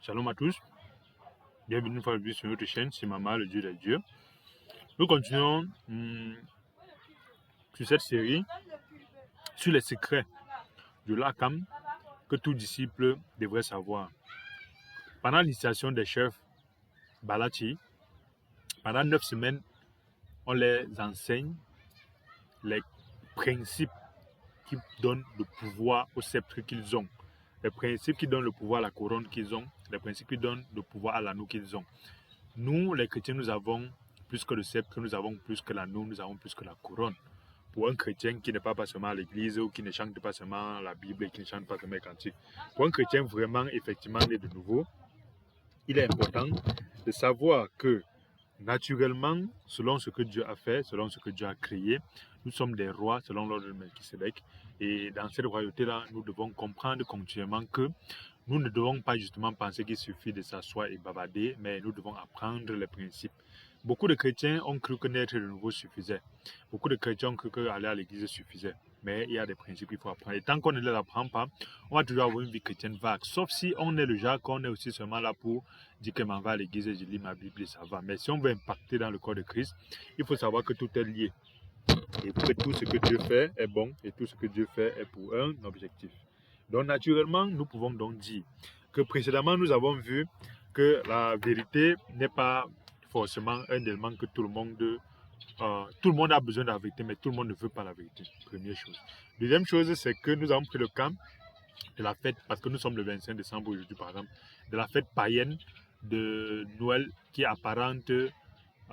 Shalom à tous, bienvenue une fois de plus sur notre chaîne, c'est Mama, le Dieu des dieux. Nous continuons sur cette série sur les secrets de l'Akam que tout disciple devrait savoir. Pendant l'initiation des chefs Balachi, pendant 9 semaines, on les enseigne les principes qui donnent le pouvoir au sceptre qu'ils ont, les principes qui donnent le pouvoir à la couronne qu'ils ont, les principes qui donnent le pouvoir à l'anneau qu'ils ont. Nous, les chrétiens, nous avons plus que le sceptre, nous avons plus que l'anneau, nous avons plus que la couronne. Pour un chrétien qui n'est pas seulement à l'église ou qui ne chante pas seulement la Bible et qui ne chante pas seulement les cantiques, pour un chrétien vraiment, effectivement, né de nouveau, il est important de savoir que naturellement, selon ce que Dieu a fait, selon ce que Dieu a créé, nous sommes des rois selon l'ordre de Melchisedec. Et dans cette royauté-là, nous devons comprendre continuellement que nous ne devons pas justement penser qu'il suffit de s'asseoir et bavarder, mais nous devons apprendre les principes. Beaucoup de chrétiens ont cru que naître de nouveau suffisait. Beaucoup de chrétiens ont cru qu'aller à l'église suffisait. Mais il y a des principes qu'il faut apprendre. Et tant qu'on ne les apprend pas, on va toujours avoir une vie chrétienne vague. Sauf si on est le genre qu'on est aussi seulement là pour dire que m'en va à l'église et je lis ma Bible et ça va. Mais si on veut impacter dans le corps de Christ, il faut savoir que tout est lié. Et que tout ce que Dieu fait est bon et tout ce que Dieu fait est pour un objectif. Donc naturellement, nous pouvons donc dire que précédemment, nous avons vu que la vérité n'est pas forcément un élément que tout le monde a besoin de la vérité, mais tout le monde ne veut pas la vérité. Première chose. Deuxième chose, c'est que nous avons pris le cas de la fête, parce que nous sommes le 25 décembre aujourd'hui par exemple, de la fête païenne de Noël qui est apparente,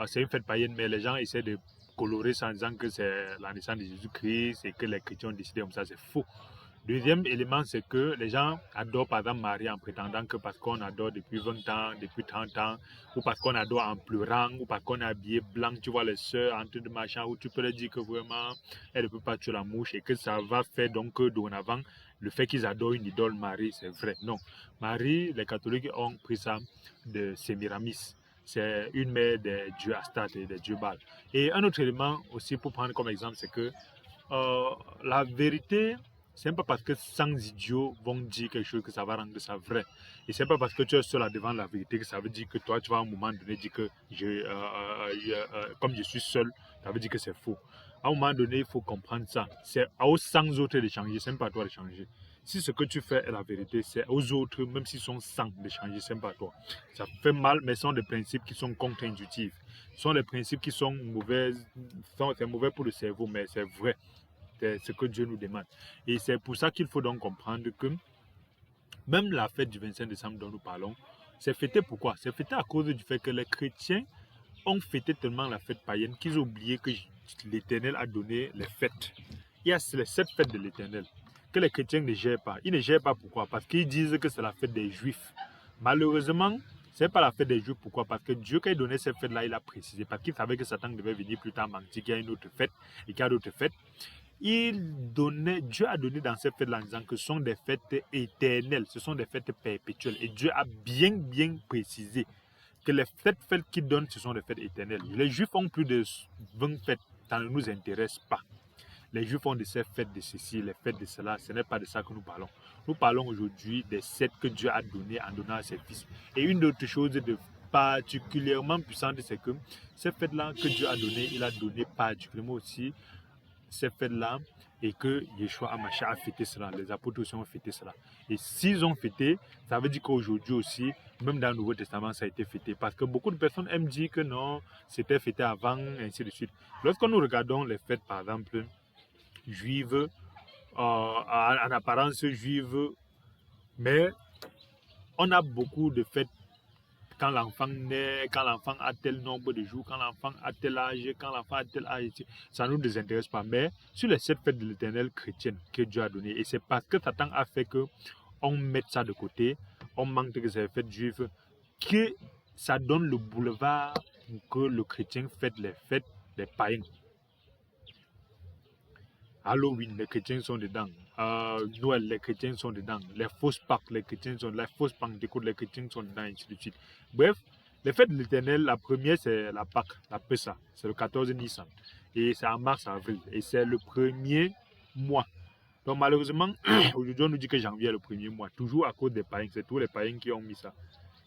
c'est une fête païenne, mais les gens essaient de colorer ça en disant que c'est la naissance de Jésus-Christ et que les chrétiens ont décidé comme ça, c'est faux. Deuxième élément, c'est que les gens adorent par exemple Marie en prétendant que parce qu'on adore depuis 20 ans, depuis 30 ans, ou parce qu'on adore en pleurant, ou parce qu'on est habillé blanc, tu vois les sœurs en train de machin, où tu peux leur dire que vraiment, elle ne peut pas tuer la mouche et que ça va faire donc que dorénavant, le fait qu'ils adorent une idole Marie, c'est vrai. Non. Marie, les catholiques ont pris ça de Sémiramis. C'est une mère des dieux Astartes et des dieux Baal. Et un autre élément aussi pour prendre comme exemple, c'est que la vérité, c'est pas parce que 100 idiots vont dire quelque chose que ça va rendre ça vrai. Et c'est pas parce que tu es seul à devant la vérité que ça veut dire que toi, tu vas à un moment donné dire que comme je suis seul, ça veut dire que c'est faux. À un moment donné, il faut comprendre ça. C'est aux 100 autres de changer, c'est pas à toi de changer. Si ce que tu fais est la vérité, c'est aux autres, même s'ils sont 100 de changer, c'est pas à toi. Ça fait mal, mais ce sont des principes qui sont contre-intuitifs. Ce sont des principes qui sont mauvais, c'est mauvais pour le cerveau, mais c'est vrai. C'est ce que Dieu nous demande. Et c'est pour ça qu'il faut donc comprendre que même la fête du 25 décembre dont nous parlons, c'est fêté pourquoi? C'est fêté à cause du fait que les chrétiens ont fêté tellement la fête païenne qu'ils ont oublié que l'Éternel a donné les fêtes. Il y a les 7 fêtes de l'Éternel que les chrétiens ne gèrent pas. Ils ne gèrent pas pourquoi? Parce qu'ils disent que c'est la fête des Juifs. Malheureusement, ce n'est pas la fête des Juifs. Pourquoi? Parce que Dieu, quand il donnait cette fête-là, il a précisé. Parce qu'il savait que Satan devait venir plus tard mentir qu'il y a une autre fête et qu'il y a d'autres fêtes. Dieu a donné dans ces fêtes-là en disant que ce sont des fêtes éternelles, ce sont des fêtes perpétuelles. Et Dieu a bien précisé que les fêtes qu'il donne, ce sont des fêtes éternelles. Les Juifs ont plus de 20 fêtes, ça ne nous intéresse pas. Les Juifs ont de ces fêtes de ceci, les fêtes de cela, ce n'est pas de ça que nous parlons. Nous parlons aujourd'hui des 7 que Dieu a donné en donnant à ses fils. Et une autre chose de particulièrement puissante, c'est que ces fêtes-là que Dieu a données, il a donné particulièrement aussi ces fêtes-là et que Yeshua Hamashiach a fêté cela, les apôtres aussi ont fêté cela. Et s'ils ont fêté, ça veut dire qu'aujourd'hui aussi, même dans le Nouveau Testament, ça a été fêté. Parce que beaucoup de personnes aiment dire que non, c'était fêté avant, ainsi de suite. Lorsque nous regardons les fêtes, par exemple, juives, en apparence juives, mais on a beaucoup de fêtes quand l'enfant naît, quand l'enfant a tel nombre de jours, quand l'enfant a tel âge, quand l'enfant a tel âge, ça ne nous désintéresse pas. Mais sur les 7 fêtes de l'Éternel chrétienne que Dieu a donné, et c'est parce que Satan a fait qu'on mette ça de côté, on manque de ces fêtes juives, que ça donne le boulevard pour que le chrétien fête les fêtes des païens. Halloween, les chrétiens sont dedans. Noël, les chrétiens sont dedans. Les fausses Pâques, les chrétiens sont dedans. Les fausses Pentecôtes, les chrétiens sont dedans, et ainsi de suite. Bref, les fêtes de l'Éternel, la première, c'est la Pâque, la Pessa. C'est le 14 Nissan. Et c'est en mars-avril. Et c'est le premier mois. Donc malheureusement, aujourd'hui, on nous dit que janvier est le premier mois. Toujours à cause des païens. C'est tous les païens qui ont mis ça.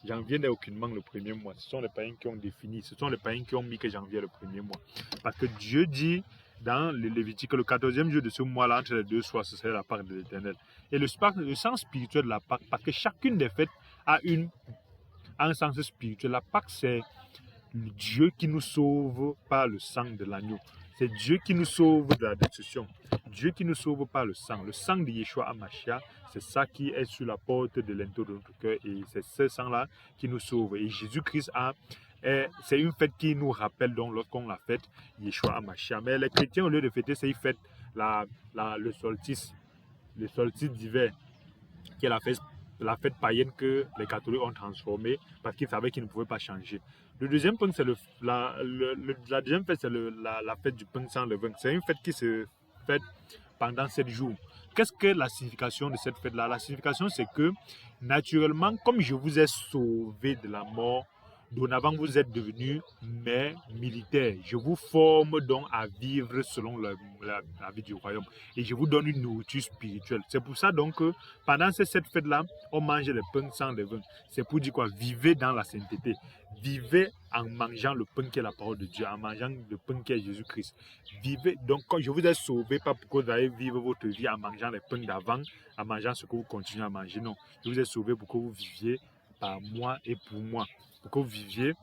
janvier n'est aucunement le premier mois. Ce sont les païens qui ont défini, ce sont les païens qui ont mis que janvier est le premier mois. Parce que Dieu dit dans le Lévitique que le 14e jour de ce mois-là, entre les deux soirs, ce serait la Pâque de l'Éternel. Et le sens spirituel de la Pâque, parce que chacune des fêtes a un sens spirituel. La Pâque, c'est Dieu qui nous sauve par le sang de l'agneau. C'est Dieu qui nous sauve de la destruction. Dieu qui nous sauve par le sang. Le sang de Yeshua Hamashia, c'est ça qui est sur la porte de l'intérieur de notre cœur. Et c'est ce sang-là qui nous sauve. Et Jésus-Christ c'est une fête qui nous rappelle donc lorsqu'on la fête, Yeshua Hamashia. Mais les chrétiens, au lieu de fêter, c'est ils fêtent le solstice d'hiver, qui est la fête païenne que les catholiques ont transformée parce qu'ils savaient qu'ils ne pouvaient pas changer. Le deuxième point, c'est la deuxième fête, c'est la fête du pain sans levain. C'est une fête qui se fête pendant 7 jours. Qu'est-ce que la signification de cette fête-là? La signification, c'est que, naturellement, comme je vous ai sauvé de la mort, dorénavant vous êtes devenus mes militaires. Je vous forme donc à vivre selon la vie du royaume. Et je vous donne une nourriture spirituelle. C'est pour ça donc que pendant cette fête-là, on mange le pain sans levain. C'est pour dire quoi? Vivez dans la sainteté. Vivez en mangeant le pain qui est la parole de Dieu, en mangeant le pain qui est Jésus-Christ. Vivez, donc quand je vous ai sauvé, pas pour que vous allez vivre votre vie en mangeant les pains d'avant, en mangeant ce que vous continuez à manger. Non, je vous ai sauvé pour que vous viviez par moi et pour moi. Pour que vous viviez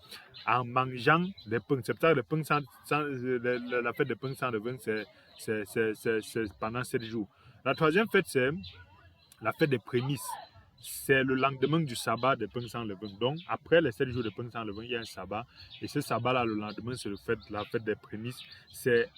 en mangeant des pains. C'est pour ça que la fête des pains sans levain, c'est pendant 7 jours. La troisième fête, c'est la fête des prémices. C'est le lendemain du sabbat des pains sans levain. Donc, après les 7 jours de pains sans levain, il y a un sabbat. Et ce sabbat-là, le lendemain, c'est la fête des prémices. C'est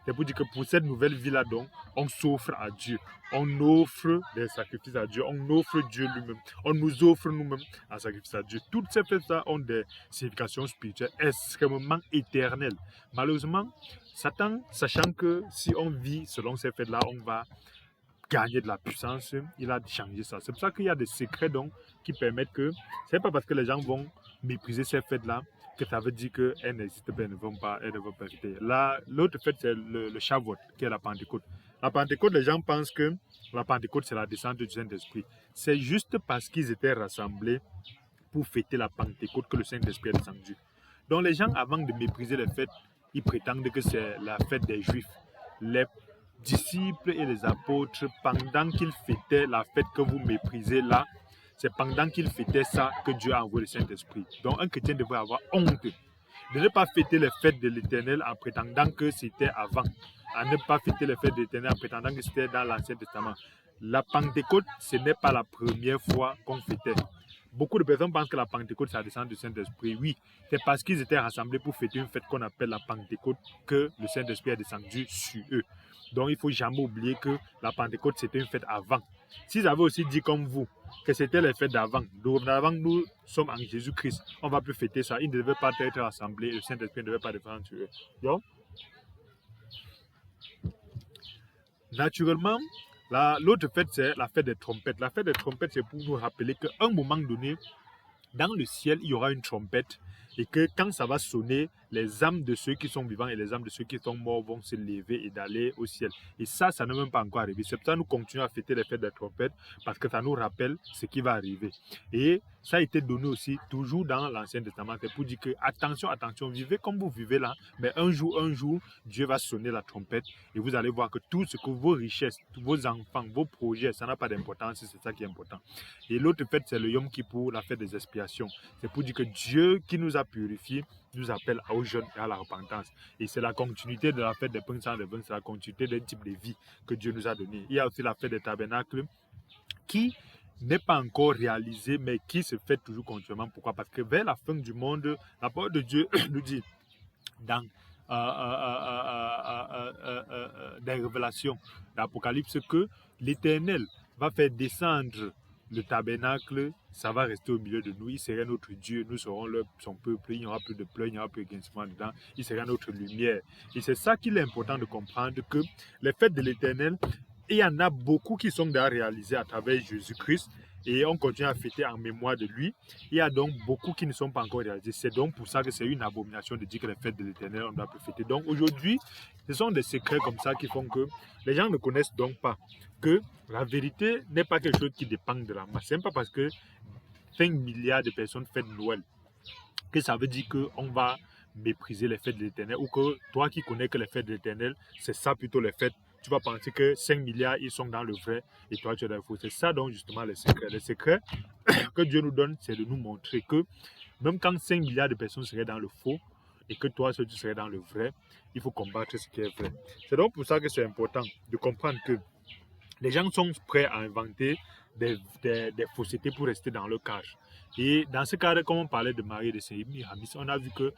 pour dire que pour cette nouvelle vie-là, donc, on s'offre à Dieu. On offre des sacrifices à Dieu. On offre Dieu lui-même. On nous offre nous-mêmes un sacrifice à Dieu. Toutes ces fêtes-là ont des significations spirituelles extrêmement éternelles. Malheureusement, Satan, sachant que si on vit selon ces fêtes-là, on va gagner de la puissance, il a changé ça. C'est pour ça qu'il y a des secrets donc qui permettent que c'est pas parce que les gens vont mépriser ces fêtes-là que ça veut dire qu'elles n'existent pas, elles ne vont pas hériter. L'autre fête, c'est le Shavuot, qui est la Pentecôte. La Pentecôte, les gens pensent que la Pentecôte, c'est la descente du Saint-Esprit. C'est juste parce qu'ils étaient rassemblés pour fêter la Pentecôte que le Saint-Esprit est descendu. Donc les gens, avant de mépriser les fêtes, ils prétendent que c'est la fête des Juifs. Les disciples et les apôtres, pendant qu'ils fêtaient la fête que vous méprisez là, c'est pendant qu'ils fêtaient ça que Dieu a envoyé le Saint-Esprit. Donc un chrétien devrait avoir honte de ne pas fêter les fêtes de l'Éternel en prétendant que c'était avant, à ne pas fêter les fêtes de l'Éternel en prétendant que c'était dans l'Ancien Testament. La Pentecôte, ce n'est pas la première fois qu'on fêtait. Beaucoup de personnes pensent que la Pentecôte, c'est la descente du Saint-Esprit. Oui, c'est parce qu'ils étaient rassemblés pour fêter une fête qu'on appelle la Pentecôte que le Saint-Esprit est descendu sur eux. Donc, il ne faut jamais oublier que la Pentecôte, c'était une fête avant. S'ils avaient aussi dit comme vous que c'était les fêtes d'avant, d'avant nous sommes en Jésus-Christ, on ne va plus fêter ça. Ils ne devaient pas être rassemblés, le Saint-Esprit ne devait pas descendre sur eux. Donc, naturellement, l'autre fête, c'est la fête des trompettes. La fête des trompettes, c'est pour nous rappeler qu'à un moment donné, dans le ciel, il y aura une trompette et que quand ça va sonner, les âmes de ceux qui sont vivants et les âmes de ceux qui sont morts vont se lever et d'aller au ciel. Et ça n'est même pas encore arrivé. C'est pour ça que nous continuons à fêter les fêtes des trompettes parce que ça nous rappelle ce qui va arriver. Et ça a été donné aussi toujours dans l'Ancien Testament. C'est pour dire que attention, vivez comme vous vivez là, mais un jour, Dieu va sonner la trompette et vous allez voir que tout ce que vos richesses, vos enfants, vos projets, ça n'a pas d'importance, c'est ça qui est important. Et l'autre fête, c'est le Yom Kippour, la fête des expiations. C'est pour dire que Dieu qui nous a purifiés nous appelle au jeûne et à la repentance. Et c'est la continuité de la fête des pains sans levain, c'est la continuité d'un type de vie que Dieu nous a donné. Il y a aussi la fête des tabernacles qui n'est pas encore réalisée, mais qui se fait toujours continuellement. Pourquoi? Parce que vers la fin du monde, la parole de Dieu nous dit dans des révélations d'Apocalypse que l'Éternel va faire descendre le tabernacle, ça va rester au milieu de nous. Il sera notre Dieu, nous serons son peuple. Il n'y aura plus de pleurs, il n'y aura plus de grincement dedans. Il sera notre lumière. Et c'est ça qu'il est important de comprendre, que les fêtes de l'Éternel, il y en a beaucoup qui sont déjà réalisées à travers Jésus-Christ. Et on continue à fêter en mémoire de lui. Il y a donc beaucoup qui ne sont pas encore réalisés. C'est donc pour ça que c'est une abomination de dire que les fêtes de l'Éternel, on doit plus fêter. Donc aujourd'hui, ce sont des secrets comme ça qui font que les gens ne connaissent donc pas que la vérité n'est pas quelque chose qui dépend de la masse. Ce n'est pas parce que 5 milliards de personnes fêtent Noël, que ça veut dire qu'on va mépriser les fêtes de l'Éternel, ou que toi qui connais que les fêtes de l'Éternel, c'est ça plutôt les fêtes, tu vas penser que 5 milliards, ils sont dans le vrai et toi, tu es dans le faux. C'est ça donc justement les secrets. Les secrets que Dieu nous donne, c'est de nous montrer que même quand 5 milliards de personnes seraient dans le faux et que toi, tu serais dans le vrai, il faut combattre ce qui est vrai. C'est donc pour ça que c'est important de comprendre que les gens sont prêts à inventer des faussetés pour rester dans le cage. Et dans ce cadre, comme on parlait de Marie et de Séimi Hamis, on a vu que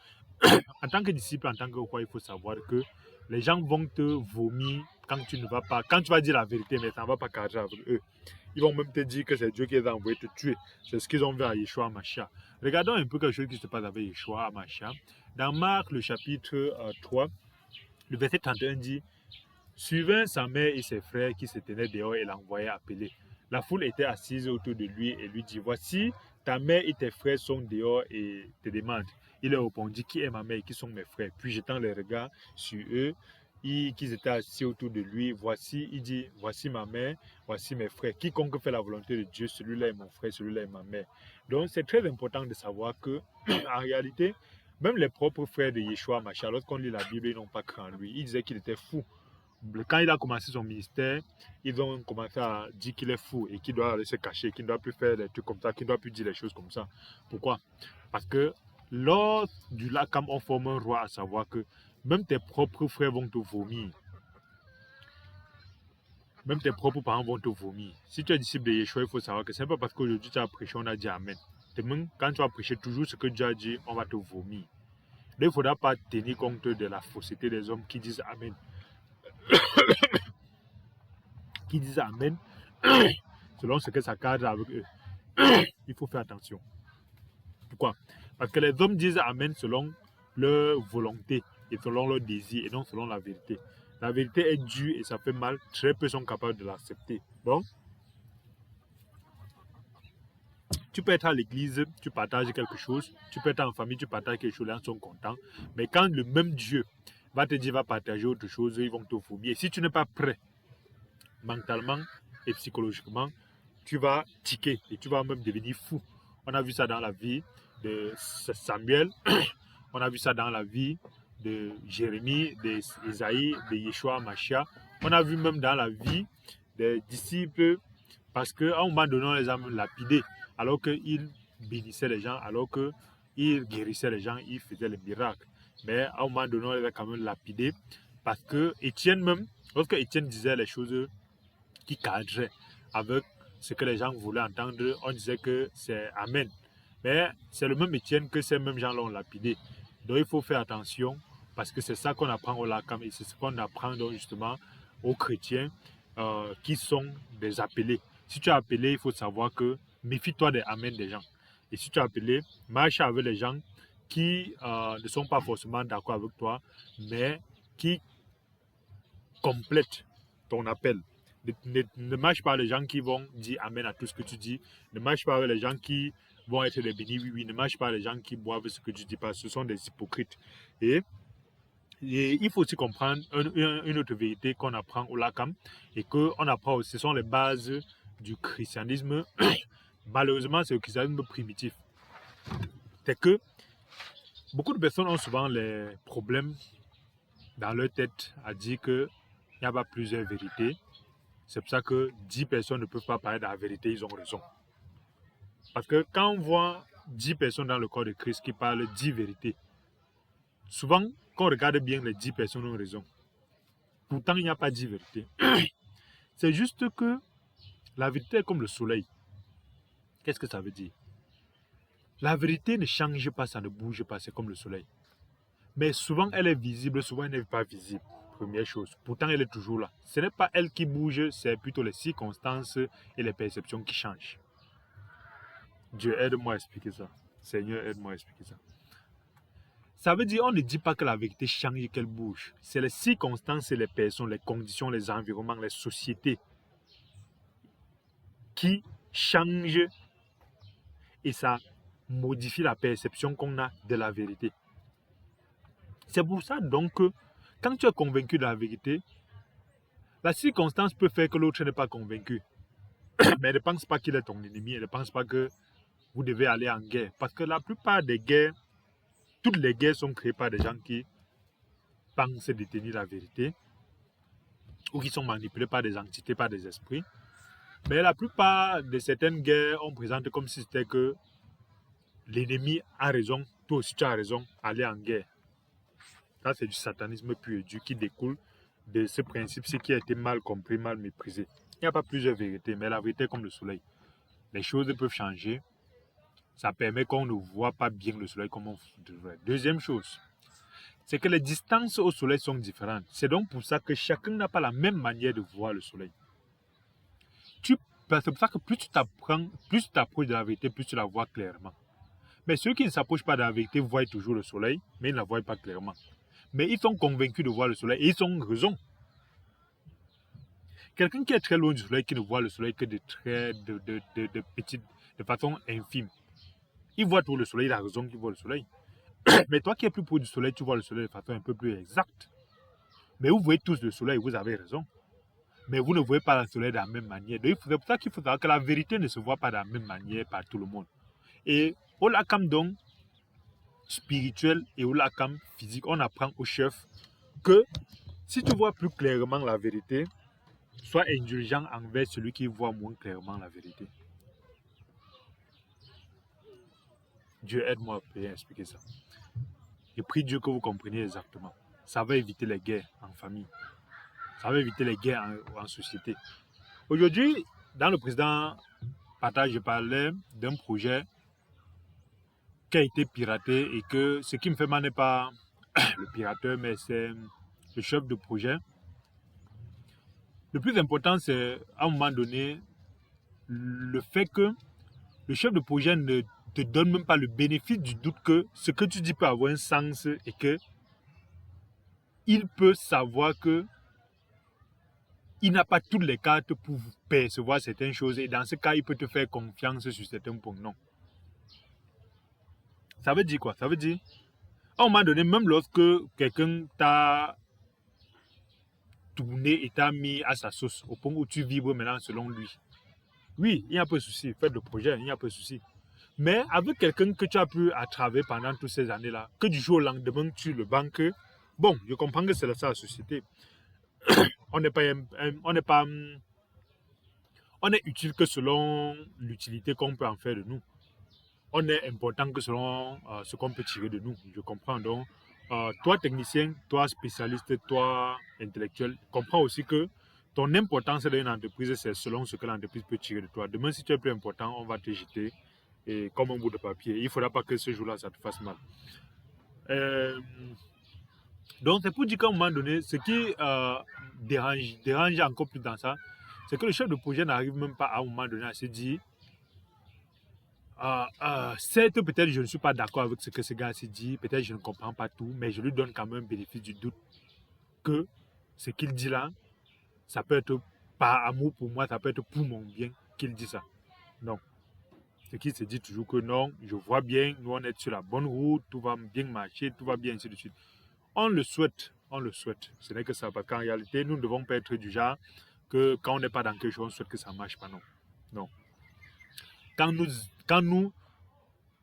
en tant que disciple, en tant que roi, il faut savoir que les gens vont te vomir quand tu ne vas pas, quand tu vas dire la vérité, mais tu n'en vas pas cadrer avec eux. Ils vont même te dire que c'est Dieu qui les a envoyés te tuer. C'est ce qu'ils ont vu à Yeshua Mashiach. Regardons un peu quelque chose qui se passe avec Yeshua Mashiach. Dans Marc, le chapitre 3, le verset 31 dit: suivant sa mère et ses frères qui se tenaient dehors et l'envoyaient appeler. La foule était assise autour de lui et lui dit: voici, ta mère et tes frères sont dehors et te demandent. Il leur répondit: qui est ma mère et qui sont mes frères? Puis jetant les regards sur eux, qui étaient assis autour de lui, voici, il dit: voici ma mère, voici mes frères. Quiconque fait la volonté de Dieu, celui-là est mon frère, celui-là est ma mère. Donc c'est très important de savoir que, en réalité, même les propres frères de Yeshua Mashiach, lorsqu'on lit la Bible, ils n'ont pas cru en lui. Ils disaient qu'il était fou. Quand il a commencé son ministère, ils ont commencé à dire qu'il est fou et qu'il doit aller se cacher, qu'il ne doit plus faire des trucs comme ça, qu'il ne doit plus dire des choses comme ça. Pourquoi? Parce que lors du Lakam, on forme un roi, à savoir que même tes propres frères vont te vomir. Même tes propres parents vont te vomir. Si tu es disciple de Yeshua, il faut savoir que ce n'est pas parce qu'aujourd'hui tu as prêché, on a dit Amen. Demain, quand tu vas prêcher toujours ce que Dieu a dit, on va te vomir. Donc, il ne faudra pas tenir compte de la fausseté des hommes qui disent Amen. Qui disent Amen selon ce que ça cadre avec eux. Il faut faire attention. Pourquoi? Parce que les hommes disent Amen selon leur volonté et selon leur désir et non selon la vérité. La vérité est dure et ça fait mal. Très peu sont capables de l'accepter. Donc, tu peux être à l'église, tu partages quelque chose. Tu peux être en famille, tu partages quelque chose, les gens sont contents. Mais quand le même Dieu va te dire, va partager autre chose, ils vont te vomir. Si tu n'es pas prêt, mentalement et psychologiquement, tu vas tiquer et tu vas même devenir fou. On a vu ça dans la vie de Samuel, on a vu ça dans la vie de Jérémie, d'Isaïe, de Yeshua Mashiach. On a vu même dans la vie des disciples, parce qu'à un moment donné, on les a lapidés, alors qu'ils bénissaient les gens, alors qu'ils guérissaient les gens, ils faisaient les miracles. Mais à un moment donné, on les a quand même lapidés, parce que Étienne même, lorsque Étienne disait les choses qui cadrait avec ce que les gens voulaient entendre, on disait que c'est Amen. Mais c'est le même Étienne que ces mêmes gens l'ont lapidé. Donc il faut faire attention parce que c'est ça qu'on apprend au Lakam et c'est ce qu'on apprend donc justement aux chrétiens qui sont des appelés. Si tu es appelé, il faut savoir que méfie-toi des Amen des gens. Et si tu es appelé, marche avec les gens qui ne sont pas forcément d'accord avec toi, mais qui complètent ton appel. Ne marche pas avec les gens qui vont dire Amen à tout ce que tu dis. Ne marche pas avec les gens qui vont être des bénis, oui, oui. Ne marche pas avec les gens qui boivent ce que tu dis pas. Ce sont des hypocrites. Et il faut aussi comprendre une autre vérité qu'on apprend au Lakam et qu'on apprend aussi. Ce sont les bases du christianisme. Malheureusement, c'est le christianisme primitif. C'est que beaucoup de personnes ont souvent les problèmes dans leur tête à dire qu'il n'y a pas plusieurs vérités. C'est pour ça que 10 personnes ne peuvent pas parler de la vérité, ils ont raison. Parce que quand on voit 10 personnes dans le corps de Christ qui parlent 10 vérités, souvent, quand on regarde bien, les 10 personnes ont raison. Pourtant, il n'y a pas 10 vérités. C'est juste que la vérité est comme le soleil. Qu'est-ce que ça veut dire? La vérité ne change pas, ça ne bouge pas, c'est comme le soleil. Mais souvent, elle est visible, souvent, elle n'est pas visible. Première chose. Pourtant, elle est toujours là. Ce n'est pas elle qui bouge, c'est plutôt les circonstances et les perceptions qui changent. Dieu, aide-moi à expliquer ça. Seigneur, aide-moi à expliquer ça. Ça veut dire, on ne dit pas que la vérité change et qu'elle bouge. C'est les circonstances et les personnes, les conditions, les environnements, les sociétés qui changent et ça modifie la perception qu'on a de la vérité. C'est pour ça donc que quand tu es convaincu de la vérité, la circonstance peut faire que l'autre n'est pas convaincu. Mais elle ne pense pas qu'il est ton ennemi, elle ne pense pas que vous devez aller en guerre. Parce que la plupart des guerres, toutes les guerres sont créées par des gens qui pensent détenir la vérité ou qui sont manipulés par des entités, par des esprits. Mais la plupart de certaines guerres, on présente comme si c'était que l'ennemi a raison, toi aussi tu as raison, aller en guerre. Ça, c'est du satanisme pur et dur qui découle de ce principe, ce qui a été mal compris, mal méprisé. Il n'y a pas plusieurs vérités, mais la vérité est comme le soleil. Les choses peuvent changer. Ça permet qu'on ne voit pas bien le soleil comme on devrait. Deuxième chose, c'est que les distances au soleil sont différentes. C'est donc pour ça que chacun n'a pas la même manière de voir le soleil. C'est pour ça que plus tu t'approches de la vérité, plus tu la vois clairement. Mais ceux qui ne s'approchent pas de la vérité voient toujours le soleil, mais ils ne la voient pas clairement. Mais ils sont convaincus de voir le soleil et ils ont raison. Quelqu'un qui est très loin du soleil, qui ne voit le soleil que de façon infime, il voit tout le soleil, il a raison qu'il voit le soleil. Mais toi qui es plus proche du soleil, tu vois le soleil de façon un peu plus exacte. Mais vous voyez tous le soleil, vous avez raison. Mais vous ne voyez pas le soleil de la même manière. C'est pour ça qu'il faut savoir que la vérité ne se voit pas de la même manière par tout le monde. Et au Lakam donc, spirituel et au Lakam physique, on apprend au chef que si tu vois plus clairement la vérité, sois indulgent envers celui qui voit moins clairement la vérité. Dieu aide-moi à bien expliquer ça. Je prie Dieu que vous compreniez exactement. Ça va éviter les guerres en famille. Ça va éviter les guerres en société. Aujourd'hui, dans le président partage, je parlais d'un projet qui a été piraté et que ce qui me fait mal n'est pas le pirateur, mais c'est le chef de projet. Le plus important, c'est à un moment donné, le fait que le chef de projet ne te donne même pas le bénéfice du doute que ce que tu dis peut avoir un sens et que il peut savoir que il n'a pas toutes les cartes pour percevoir certaines choses et dans ce cas, il peut te faire confiance sur certains points. Non. Ça veut dire quoi? Ça veut dire, à un moment donné, même lorsque quelqu'un t'a tourné et t'a mis à sa sauce, au point où tu vibres maintenant selon lui. Oui, il n'y a pas de souci, faites le projet, il n'y a pas de souci. Mais avec quelqu'un que tu as pu attraver pendant toutes ces années-là, que du jour au lendemain, tu le banques, bon, je comprends que c'est ça la société. On n'est pas, on est utile que selon l'utilité qu'on peut en faire de nous. On est important que selon ce qu'on peut tirer de nous. Je comprends donc. Toi technicien, toi spécialiste, toi intellectuel, comprends aussi que ton importance dans une entreprise, c'est selon ce que l'entreprise peut tirer de toi. Demain, si tu es plus important, on va te jeter et comme un bout de papier. Il ne faudra pas que ce jour-là, ça te fasse mal. Donc, c'est pour dire qu'à un moment donné, ce qui dérange encore plus dans ça, c'est que le chef de projet n'arrive même pas à un moment donné à se dire certes, peut-être je ne suis pas d'accord avec ce que ce gars s'est dit, peut-être je ne comprends pas tout, mais je lui donne quand même le bénéfice du doute que ce qu'il dit là, ça peut être par amour pour moi, ça peut être pour mon bien qu'il dit ça. Non. Ce qui se dit toujours que non, je vois bien, nous on est sur la bonne route, tout va bien marcher, tout va bien, ainsi de suite. On le souhaite, on le souhaite. Ce n'est que ça, parce qu'en réalité, nous ne devons pas être du genre que quand on n'est pas dans quelque chose, on souhaite que ça ne marche pas, non. Non. Quand nous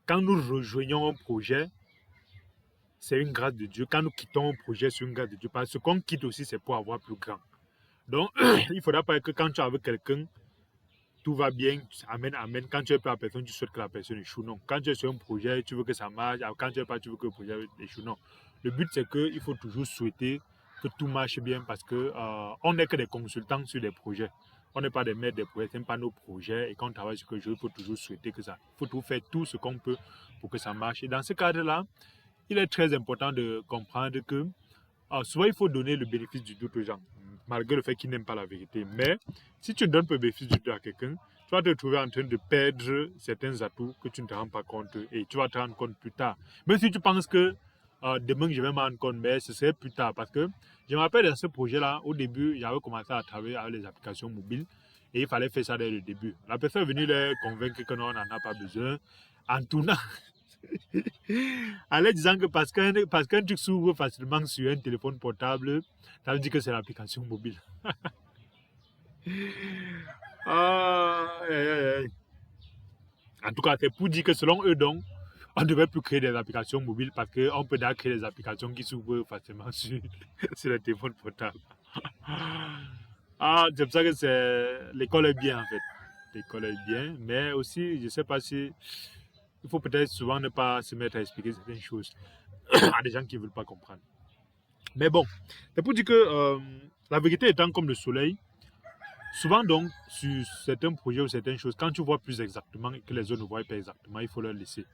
rejoignons un projet, c'est une grâce de Dieu. Quand nous quittons un projet, c'est une grâce de Dieu. Parce que ce qu'on quitte aussi, c'est pour avoir plus grand. Donc, il ne faudra pas que quand tu es avec quelqu'un, tout va bien, amen, amen. Quand tu es pas la personne, tu souhaites que la personne échoue. Non. Quand tu es sur un projet, tu veux que ça marche. Quand tu n'es pas, tu veux que le projet échoue. Non. Le but, c'est qu'il faut toujours souhaiter que tout marche bien parce qu'on n'est que des consultants sur des projets. On n'est pas des maîtres des projets, ce n'est pas nos projets. Et quand on travaille sur quelque chose, il faut toujours souhaiter que ça. Il faut tout faire tout ce qu'on peut pour que ça marche. Et dans ce cadre-là, il est très important de comprendre que souvent il faut donner le bénéfice du doute aux gens, malgré le fait qu'ils n'aiment pas la vérité. Mais si tu ne donnes pas le bénéfice du doute à quelqu'un, tu vas te trouver en train de perdre certains atouts que tu ne te rends pas compte et tu vas te rendre compte plus tard. Même si tu penses que demain je vais m'en rendre compte, mais ce serait plus tard. Parce que je me rappelle dans ce projet-là, au début, j'avais commencé à travailler avec les applications mobiles et il fallait faire ça dès le début. La personne est venue les convaincre que non, on n'en a pas besoin. En tournant, en leur disant que parce qu'un truc s'ouvre facilement sur un téléphone portable, ça veut dire que c'est l'application mobile. En tout cas, c'est pour dire que selon eux, donc, on ne devrait plus créer des applications mobiles parce qu'on peut déjà créer des applications qui s'ouvrent facilement sur, sur le téléphone portable. Ah, c'est pour ça que l'école est bien en fait. L'école est bien, mais aussi, je ne sais pas si. Il faut peut-être souvent ne pas se mettre à expliquer certaines choses à des gens qui ne veulent pas comprendre. Mais bon, c'est pour dire que la vérité étant comme le soleil, souvent donc, sur certains projets ou certaines choses, quand tu vois plus exactement et que les autres ne voient pas exactement, il faut leur laisser.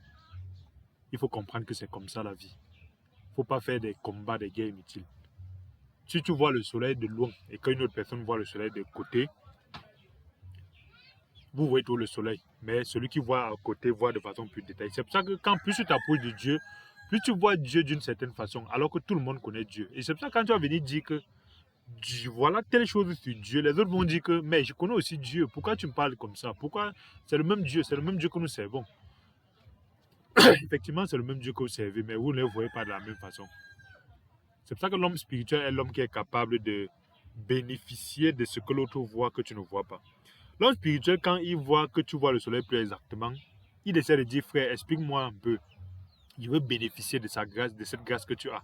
Il faut comprendre que c'est comme ça la vie. Il ne faut pas faire des combats, des guerres inutiles. Si tu vois le soleil de loin et qu'une autre personne voit le soleil de côté, vous voyez tout le soleil. Mais celui qui voit à côté voit de façon plus détaillée. C'est pour ça que quand plus tu t'approches de Dieu, plus tu vois Dieu d'une certaine façon, alors que tout le monde connaît Dieu. Et c'est pour ça que quand tu vas venir dire que voilà telle chose sur Dieu, les autres vont dire que mais je connais aussi Dieu. Pourquoi tu me parles comme ça? Pourquoi c'est le même Dieu que nous servons. Effectivement, c'est le même Dieu que vous servez, mais vous ne le voyez pas de la même façon. C'est pour ça que l'homme spirituel est l'homme qui est capable de bénéficier de ce que l'autre voit que tu ne vois pas. L'homme spirituel, quand il voit que tu vois le soleil plus exactement, il essaie de dire, frère, explique-moi un peu. Je veux bénéficier de sa grâce, de cette grâce que tu as.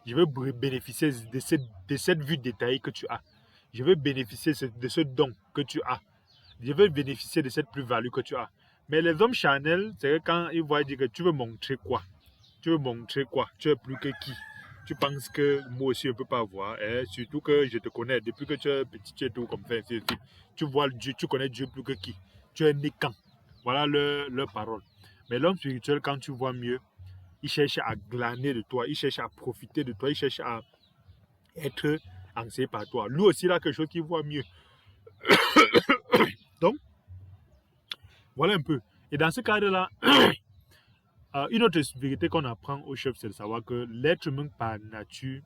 Je veux bénéficier de cette vue détaillée que tu as. Je veux bénéficier de ce don que tu as. Je veux bénéficier de cette plus-value que tu as. Mais les hommes charnels, c'est que quand ils voient dire que tu veux montrer quoi? Tu veux montrer quoi? Tu es plus que qui? Tu penses que moi aussi je ne peux pas voir, hein? Surtout que je te connais depuis que tu es petit, tu es tout comme ça, ainsi de suite. Tu vois Dieu, tu connais Dieu plus que qui? Tu es né quand? Voilà leur parole. Mais l'homme spirituel, quand tu vois mieux, il cherche à glaner de toi, il cherche à profiter de toi, il cherche à être enseigné par toi. Lui aussi, il a quelque chose qu'il voit mieux. Donc, voilà un peu. Et dans ce cadre-là, une autre vérité qu'on apprend au chef, c'est de savoir que l'être humain par nature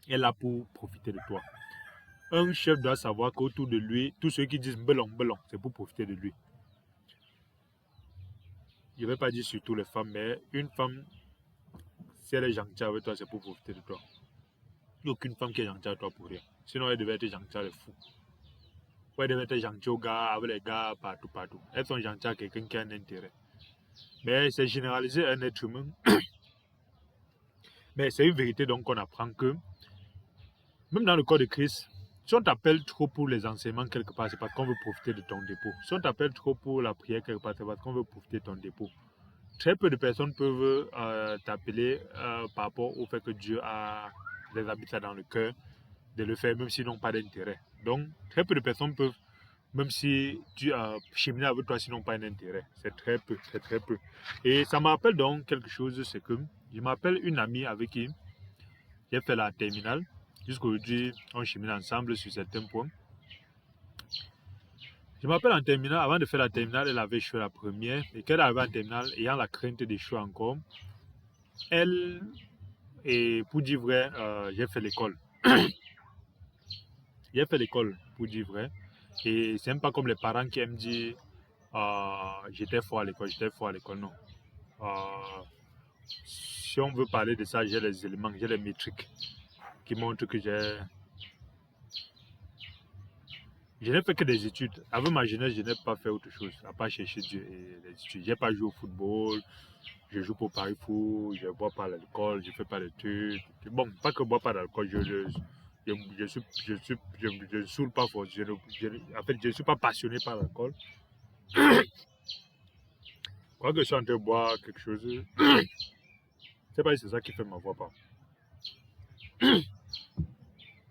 est là pour profiter de toi. Un chef doit savoir qu'autour de lui, tous ceux qui disent belong, belong, c'est pour profiter de lui. Je ne vais pas dire surtout les femmes, mais une femme, si elle est gentille avec toi, c'est pour profiter de toi. Il n'y a aucune femme qui est gentille avec toi pour rien. Sinon, elle devait être gentille avec fou. Ouais, elle devait être gentille aux gars, avec les gars, partout, partout. Elles sont gentilles à quelqu'un qui a un intérêt. Mais c'est généraliser un être humain. Mais c'est une vérité donc qu'on apprend que, même dans le corps de Christ, si on t'appelle trop pour les enseignements quelque part, c'est parce qu'on veut profiter de ton dépôt. Si on t'appelle trop pour la prière quelque part, c'est parce qu'on veut profiter de ton dépôt. Très peu de personnes peuvent t'appeler par rapport au fait que Dieu a les habitants dans le cœur, de le faire même s'ils n'ont pas d'intérêt. Donc, très peu de personnes peuvent, même si tu as cheminé avec toi, s'ils n'ont pas d'intérêt. C'est très peu, c'est très peu. Et ça me rappelle donc quelque chose, c'est que je m'appelle une amie avec qui j'ai fait la terminale. Jusqu'aujourd'hui, on chemine ensemble sur certains points. Je m'appelle en terminale, avant de faire la terminale, elle avait échoué la première. Et quand elle arrivait en terminale, ayant la crainte d'échouer encore, elle, et pour dire vrai, j'ai fait l'école. J'ai fait l'école, pour dire vrai. Et c'est même pas comme les parents qui aiment dire j'étais fort à l'école, non. Si on veut parler de ça, j'ai les éléments, j'ai les métriques qui montrent que je n'ai fait que des études. Avant ma jeunesse, je n'ai pas fait autre chose, à part chercher Dieu et les études. Je n'ai pas joué au football, je joue pour Paris Foot, je ne bois pas l'alcool, je ne fais pas d'études. Bon, pas que je ne bois pas d'alcool, je ne saoule pas fort. En fait, je ne suis pas passionné par l'alcool. Quoi que je sois en train de boire quelque chose, je ne sais pas si c'est ça qui fait ma voix pas.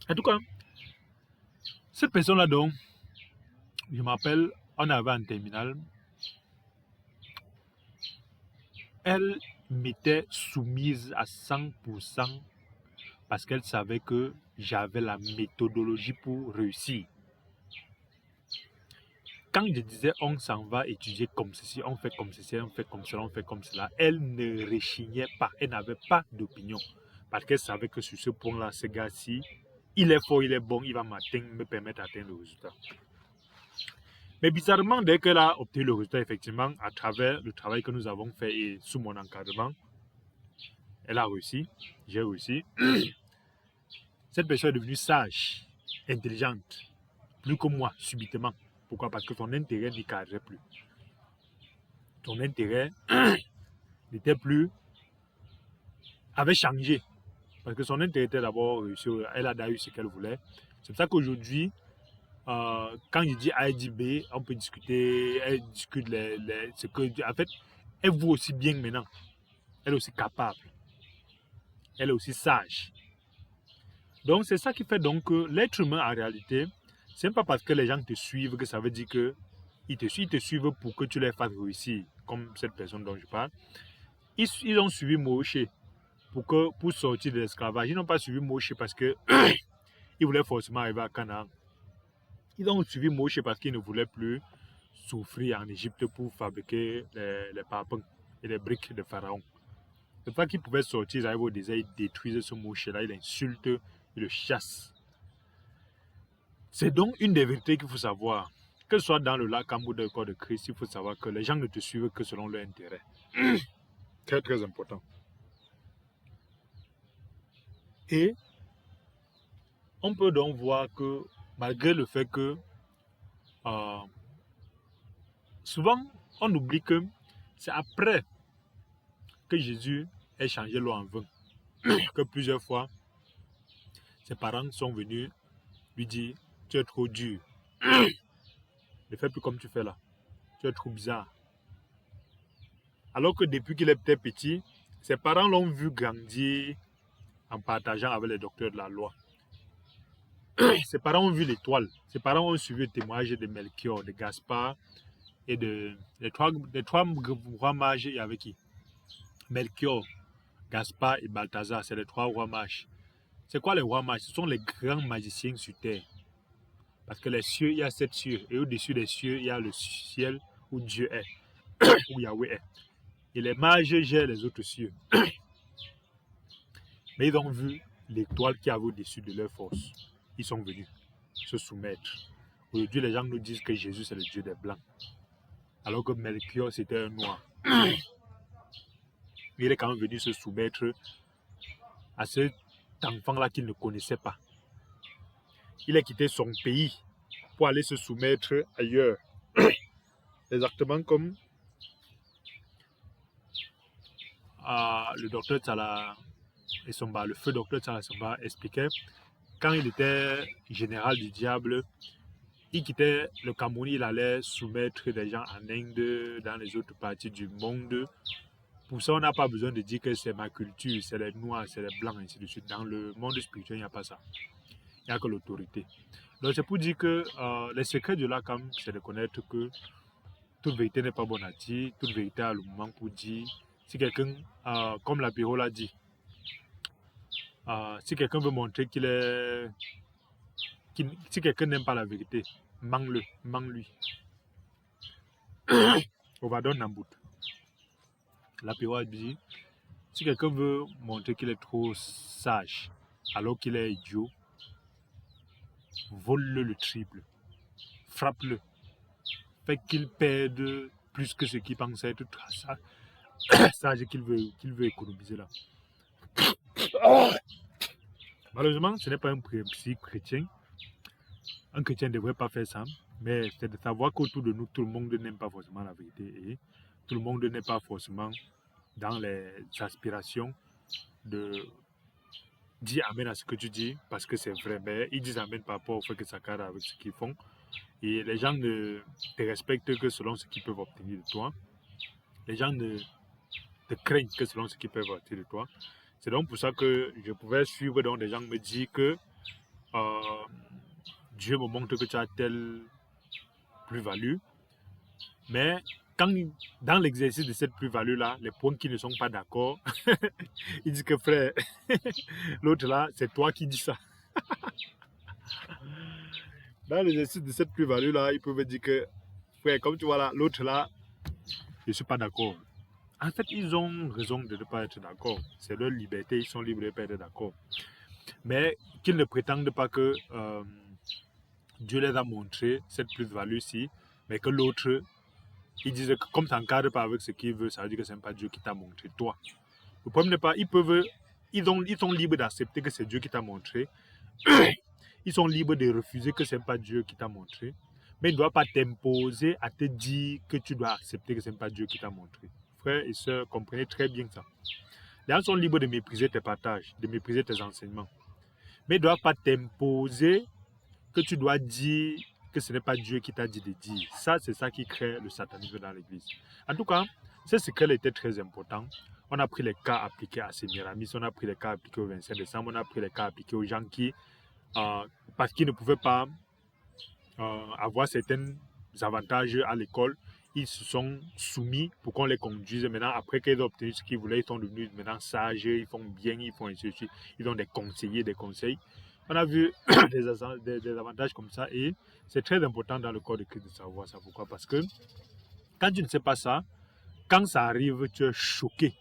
En tout cas, cette personne-là, donc, je m'appelle, on avait en terminale, elle m'était soumise à 100% parce qu'elle savait que j'avais la méthodologie pour réussir. Quand je disais on s'en va étudier comme ceci, on fait comme ceci, on fait comme cela, on fait comme cela, elle ne rechignait pas, elle n'avait pas d'opinion. Parce qu'elle savait que sur ce point-là, ce gars-ci, il est fort, il est bon, il va me permettre d'atteindre le résultat. Mais bizarrement, dès qu'elle a obtenu le résultat, effectivement, à travers le travail que nous avons fait et sous mon encadrement, elle a réussi, j'ai réussi. Cette personne est devenue sage, intelligente, plus que moi, subitement. Pourquoi? Parce que son intérêt n'y cadrait plus. son intérêt n'était plus, avait changé. Parce que son intérêt était d'abord réussi, elle a eu ce qu'elle voulait. C'est pour ça qu'aujourd'hui, quand il dit A et dit B, on peut discuter, elle discute ce que. En fait, elle vaut aussi bien maintenant. Elle est aussi capable. Elle est aussi sage. Donc, c'est ça qui fait donc que l'être humain, en réalité, c'est pas parce que les gens te suivent que ça veut dire que ils te suivent pour que tu les fasses réussir, comme cette personne dont je parle. Ils ont suivi Moshe pour sortir de l'esclavage. Ils n'ont pas suivi Moshe parce que ils voulaient forcément arriver à Canaan. Ils ont suivi Moshe parce qu'ils ne voulaient plus souffrir en Égypte pour fabriquer les parpaings et les briques de Pharaon. C'est pas qu'ils pouvaient sortir, ils arrivent au désert, ils détruisent ce Moshe-là, ils l'insultent, ils le chassent. C'est donc une des vérités qu'il faut savoir. Que ce soit dans le lac ou dans le corps de Christ, il faut savoir que les gens ne te suivent que selon leur intérêt. Très, très important. Et on peut donc voir que malgré le fait que souvent on oublie que c'est après que Jésus ait changé l'eau en vin que plusieurs fois ses parents sont venus lui dire tu es trop dur, ne fais plus comme tu fais là, tu es trop bizarre. Alors que depuis qu'il est peut-être petit, ses parents l'ont vu grandir en partageant avec les docteurs de la loi. Ses parents ont vu l'étoile. Ses parents ont suivi le témoignage de Melchior, de Gaspard et des trois rois mages. Il y avait qui? Melchior, Gaspard et Balthazar, c'est les trois rois mages. C'est quoi les rois mages? Ce sont les grands magiciens sur terre. Parce que les cieux, il y a 7 cieux. Et au-dessus des cieux, il y a le ciel où Dieu est, où Yahweh est. Et les mages gèrent les autres cieux. Mais ils ont vu l'étoile qui avait au-dessus de leur force. Ils sont venus se soumettre. Aujourd'hui, les gens nous disent que Jésus, c'est le Dieu des Blancs. Alors que Melchior, c'était un noir. Il est quand même venu se soumettre à cet enfant-là qu'il ne connaissait pas. Il a quitté son pays pour aller se soumettre ailleurs. Exactement comme le docteur Tsala Essomba, le feu docteur Tsala Essomba expliquait, quand il était général du diable, il quittait le Cameroun, il allait soumettre des gens en Inde, dans les autres parties du monde. Pour ça, on n'a pas besoin de dire que c'est ma culture, c'est les noirs, c'est les blancs, ainsi de suite. Dans le monde spirituel, il n'y a pas ça. Il n'y a que l'autorité. Donc, c'est pour dire que les secrets de l'Akam, c'est de connaître que toute vérité n'est pas bonne à dire, toute vérité a le moment pour dire. Si quelqu'un, comme l'apéro l'a dit, si quelqu'un veut montrer qu'il est. Si quelqu'un n'aime pas la vérité, ment-lui. On va donner un bout. L'apéro a dit, si quelqu'un veut montrer qu'il est trop sage, alors qu'il est idiot, vole-le le triple, frappe-le, fait qu'il perde plus que ce qu'il pensait être sage qu'il veut économiser là. Malheureusement, ce n'est pas un principe chrétien. Un chrétien ne devrait pas faire ça, mais c'est de savoir qu'autour de nous, tout le monde n'aime pas forcément la vérité et tout le monde n'est pas forcément dans les aspirations de dire amen à ce que tu dis parce que c'est vrai, mais ils disent amen par rapport au fait que ça cadre avec ce qu'ils font et les gens ne te respectent que selon ce qu'ils peuvent obtenir de toi. Les gens ne te craignent que selon ce qu'ils peuvent obtenir de toi. C'est donc pour ça que je pouvais suivre donc des gens me dire que Dieu me montre que tu as telle plus-value, mais quand dans l'exercice de cette plus-value-là, les points qui ne sont pas d'accord, ils disent que frère, l'autre là, c'est toi qui dis ça. Dans l'exercice de cette plus-value-là, ils peuvent dire que, frère, comme tu vois là, l'autre là, je ne suis pas d'accord. En fait, ils ont raison de ne pas être d'accord. C'est leur liberté, ils sont libres de ne pas être d'accord. Mais qu'ils ne prétendent pas que Dieu les a montré cette plus-value-ci, mais que l'autre, ils disent que comme ça n'encadre pas avec ce qu'il veut, ça veut dire que ce n'est pas Dieu qui t'a montré, toi. Le problème n'est pas, ils sont libres d'accepter que c'est Dieu qui t'a montré. Ils sont libres de refuser que ce n'est pas Dieu qui t'a montré. Mais il ne doit pas t'imposer à te dire que tu dois accepter que ce n'est pas Dieu qui t'a montré. Frères et sœurs, comprenez très bien ça. Les gens sont libres de mépriser tes partages, de mépriser tes enseignements. Mais il ne doit pas t'imposer que tu dois dire que ce n'est pas Dieu qui t'a dit de dire. Ça, c'est ça qui crée le satanisme dans l'église. En tout cas, ce secret était très important. On a pris les cas appliqués à Sémiramis, on a pris les cas appliqués au 25 décembre, on a pris les cas appliqués aux gens qui, parce qu'ils ne pouvaient pas avoir certains avantages à l'école, ils se sont soumis pour qu'on les conduise. Maintenant, après qu'ils ont obtenu ce qu'ils voulaient, ils sont devenus maintenant sages, ils font bien, ils font ainsi de suite. Ils ont des conseillers, des conseils. On a vu des avantages comme ça et c'est très important dans le corps de Christ de savoir ça. Pourquoi? Parce que quand tu ne sais pas ça, quand ça arrive, tu es choqué.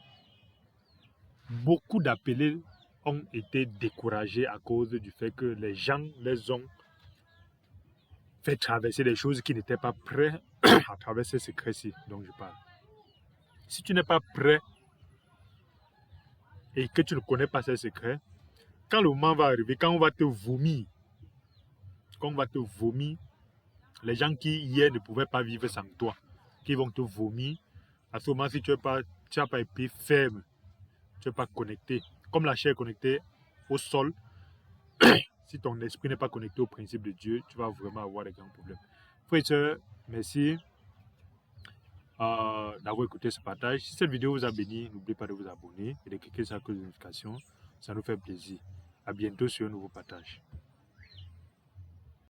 Beaucoup d'appelés ont été découragés à cause du fait que les gens les ont fait traverser des choses qui n'étaient pas prêts à travers ces secrets-ci dont je parle. Si tu n'es pas prêt et que tu ne connais pas ces secrets, quand le moment va arriver, quand on va te vomir, les gens qui hier ne pouvaient pas vivre sans toi, qui vont te vomir, à ce moment, si tu n'as pas été ferme, tu n'es pas connecté, comme la chair est connectée au sol, si ton esprit n'est pas connecté au principe de Dieu, tu vas vraiment avoir des grands problèmes. Frères et sœurs, merci d'avoir écouté ce partage. Si cette vidéo vous a béni, n'oubliez pas de vous abonner et de cliquer sur la cloche de notification. Ça nous fait plaisir. À bientôt sur un nouveau partage.